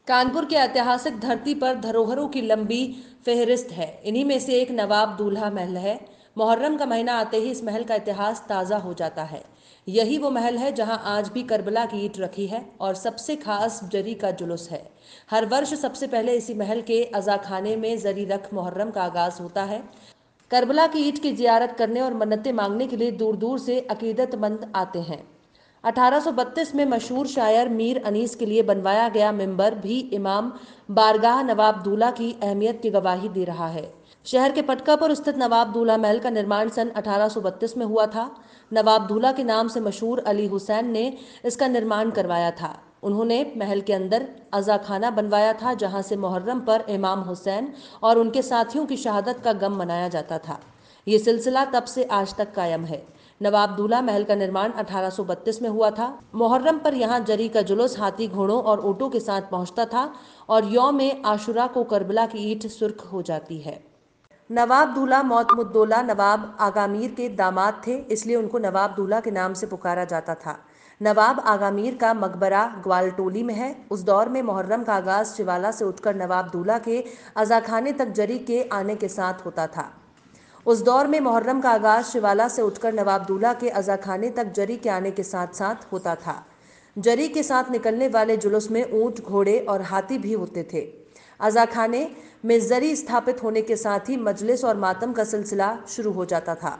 कानपुर के ऐतिहासिक धरती पर धरोहरों की लंबी फेहरिस्त है। इन्हीं में से एक नवाब दूल्हा महल है। मुहर्रम का महीना आते ही इस महल का इतिहास ताज़ा हो जाता है। यही वो महल है जहां आज भी करबला की ईंट रखी है और सबसे खास जरी का जुलूस है। हर वर्ष सबसे पहले इसी महल के अज़ाखाने में जरी रख मुहर्रम का आगाज होता है। करबला की ईंट की जियारत करने और मन्नतें मांगने के लिए दूर दूर से अकीदतमंद आते हैं। 1832 में मशहूर शायर मीर अनीस के लिए बनवाया गया मिंबर भी इमाम बारगाह नवाब दूल्हा की अहमियत की गवाही दे रहा है। शहर के पटका पर स्थित नवाब दूल्हा महल का निर्माण सन 1832 में हुआ था। नवाब दूल्हा के नाम से मशहूर अली हुसैन ने इसका निर्माण करवाया था। उन्होंने महल के अंदर अज़ाखाना बनवाया था जहां से मुहर्रम पर इमाम हुसैन और उनके साथियों की शहादत का गम मनाया जाता था। ये सिलसिला तब से आज तक कायम है। नवाब दूल्हा महल का निर्माण 1832 में हुआ था। मुहर्रम पर यहाँ जरी का जुलूस हाथी, घोड़ों और ऊँटों के साथ पहुँचता था और यौम आशुरा को करबला की ईंट सुर्ख हो जाती है। नवाब दूल्हा मोहम्मदुद्दौला नवाब आगामीर के दामाद थे, इसलिए उनको नवाब दूल्हा के नाम से पुकारा जाता था। नवाब आगामीर का मकबरा ग्वालटोली में है। उस दौर में मुहर्रम का आगाज शिवाला से उठकर नवाब दूल्हा के अज़ाखाने तक जरी के आने के साथ होता था। उस दौर में मुहर्रम का आगाज शिवाला से उठकर नवाब दूल्हा के अज़ाखाने तक जरी के आने के साथ साथ होता था। जरी के साथ निकलने वाले जुलूस में ऊंट, घोड़े और हाथी भी होते थे। अज़ाखाने में जरी स्थापित होने के साथ ही मजलिस और मातम का सिलसिला शुरू हो जाता था,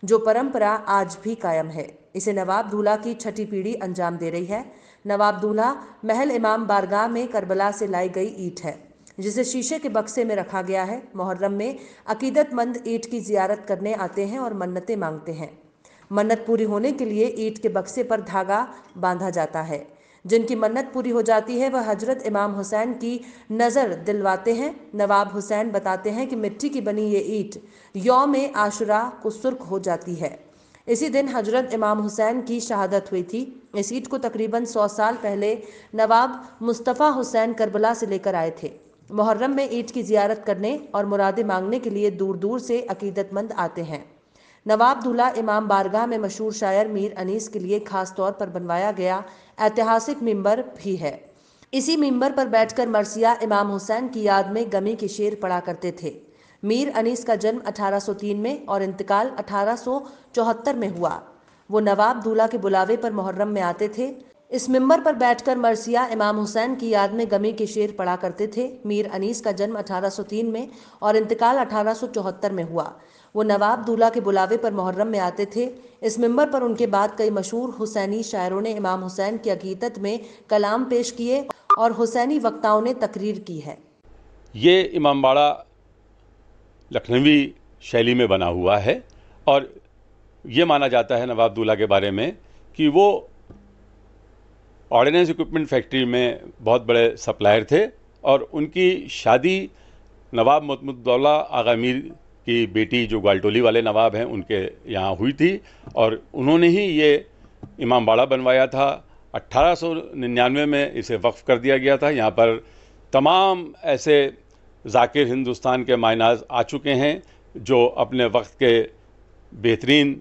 जो परंपरा आज भी कायम है। इसे नवाब दूल्हा की छठी पीढ़ी अंजाम दे रही है। नवाब दूल्हा महल इमाम बारगाह में करबला से लाई गई ईंट है, जिसे शीशे के बक्से में रखा गया है। मुहर्रम में अकीदतमंद ईंट की जियारत करने आते हैं और मन्नतें मांगते हैं। मन्नत पूरी होने के लिए ईंट के बक्से पर धागा बांधा जाता है। जिनकी मन्नत पूरी हो जाती है वह हजरत इमाम हुसैन की नज़र दिलवाते हैं। नवाब हुसैन बताते हैं कि मिट्टी की बनी ये ईंट यौम आशुरा को सुर्ख हो जाती है। इसी दिन हजरत इमाम हुसैन की शहादत हुई थी। इस ईंट को तकरीबन 100 साल पहले नवाब मुस्तफ़ा हुसैन करबला से लेकर आए थे। मुहर्रम में ईद की जियारत करने और मुरादें मांगने के लिए दूर दूर से अकीदतमंद आते हैं। नवाब दूल्हा इमाम बारगाह में मशहूर शायर मीर अनीस के लिए खास तौर पर बनवाया गया ऐतिहासिक मिंबर भी है। इसी मिंबर पर बैठकर मरसिया इमाम हुसैन की याद में गमी के शेर पढ़ा करते थे। मीर अनीस का जन्म 1803 में और इंतकाल 1874 में हुआ। वो नवाब दूल्हा के बुलावे पर मुहर्रम में आते थे। इस मिंबर पर बैठकर मरसिया इमाम हुसैन की याद में गमी के शेर पढ़ा करते थे। मीर अनीस का जन्म 1803 में और इंतकाल 1874 में हुआ। वो नवाब दूल्हा के बुलावे पर मुहर्रम में आते थे। इस मिंबर पर उनके बाद कई मशहूर हुसैनी शायरों ने इमाम हुसैन की अकीदत में कलाम पेश किए और हुसैनी वक्ताओं ने तकरीर की है। ये इमामबाड़ा लखनवी शैली में बना हुआ है और ये माना जाता है नवाब दूल्हा के बारे में कि वो ऑर्डिनेंस इक्विपमेंट फैक्ट्री में बहुत बड़े सप्लायर थे और उनकी शादी नवाब मोहम्मदुद्दौला आगा मीर की बेटी जो ग्वालटोली वाले नवाब हैं उनके यहाँ हुई थी और उन्होंने ही ये इमामबाड़ा बनवाया था। 1899 में इसे वक्फ कर दिया गया था। यहाँ पर तमाम ऐसे ज़ाकिर हिंदुस्तान के मायनाज आ चुके हैं जो अपने वक्त के बेहतरीन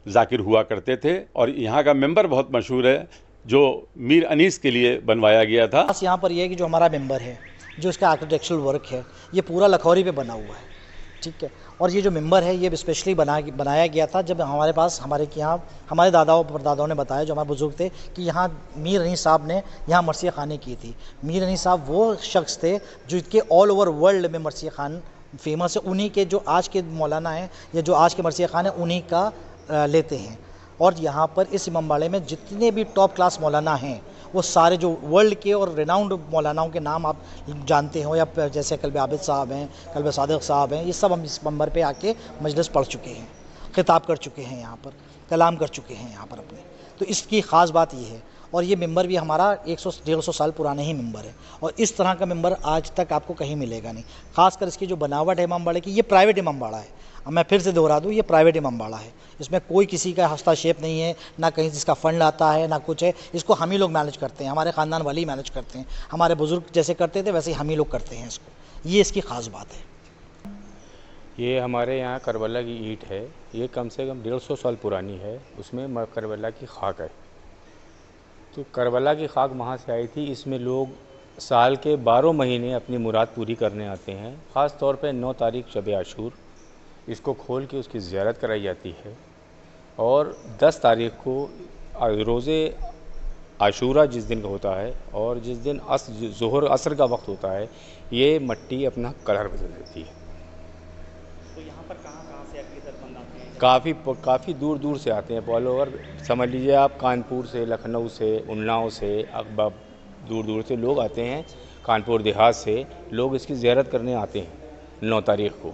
ज़ाकिर हुआ करते थे और यहाँ का मेंबर बहुत मशहूर है जो मीर अनीस के लिए बनवाया गया था। बस यहाँ पर यह है कि जो हमारा मेंबर है, जो इसका आर्किटेक्चरल वर्क है, ये पूरा लखौरी पे बना हुआ है, ठीक है। और ये जो मेंबर है ये स्पेशली बनाया गया था जब हमारे पास यहाँ हमारे दादाओं परदादाओं ने बताया, जो हमारे बुजुर्ग थे, कि यहाँ मीर अनीस साहब ने यहाँ मरसिया खाने की थी। मीर अनीस साहब वो शख्स थे जो इसके ऑल ओवर वर्ल्ड में मरसिया खान फेमस है। उन्हीं के जो आज के मौलाना हैं या जो आज के मरसिया खान हैं उन्हीं का लेते हैं। और यहाँ पर इस इमामबाड़े में जितने भी टॉप क्लास मौलाना हैं वो सारे जो वर्ल्ड के और रिनाउंड मौलानाओं के नाम आप जानते हो, या जैसे कल्ब आबिद साहब हैं, कल्ब सादिक साहब हैं, ये सब हम इस मंबर पे आके मजलिस पढ़ चुके हैं, खिताब कर चुके हैं, यहाँ पर कलाम कर चुके हैं यहाँ पर अपने। तो इसकी ख़ास बात ये है। और ये मेंबर भी हमारा 100-150 साल पुराने ही मेंबर है और इस तरह का मेंबर आज तक आपको कहीं मिलेगा नहीं। ख़ासकर इसकी जो बनावट है इमामबाड़े की, ये प्राइवेट इमामबाड़ा है। अब मैं फिर से दोहरा दूँ, ये प्राइवेट इमामबाड़ा है, इसमें कोई किसी का हस्तक्षेप नहीं है, ना कहीं जिसका फ़ंड आता है ना कुछ है। इसको हम ही लोग मैनेज करते हैं, हमारे ख़ानदान वाले ही मैनेज करते हैं, हमारे बुज़ुर्ग जैसे करते थे वैसे ही हम ही लोग करते हैं इसको। ये इसकी ख़ास बात है। ये हमारे यहाँ करबला की ईंट है, ये कम से कम 150 साल पुरानी है। उसमें करबला की खाक है। तो करबला की खाक वहाँ से आई थी। इसमें लोग साल के 12 महीने अपनी मुराद पूरी करने आते हैं। ख़ास तौर पे 9 तारीख शब आशूर इसको खोल के उसकी ज़ियारत कराई जाती है और 10 तारीख को रोज़े आशूरा जिस दिन का होता है और जिस दिन ज़ोहर असर का वक्त होता है, ये मट्टी अपना कलर बदल देती है। तो यहाँ पर कहाँ से अकीदतमंद आते हैं? काफ़ी दूर दूर से आते हैं। ऑल ओवर समझ लीजिए आप, कानपुर से, लखनऊ से, उन्नाव से, अकबर, दूर दूर से लोग आते हैं। कानपुर देहात से लोग इसकी ज़ियारत करने आते हैं 9 तारीख को।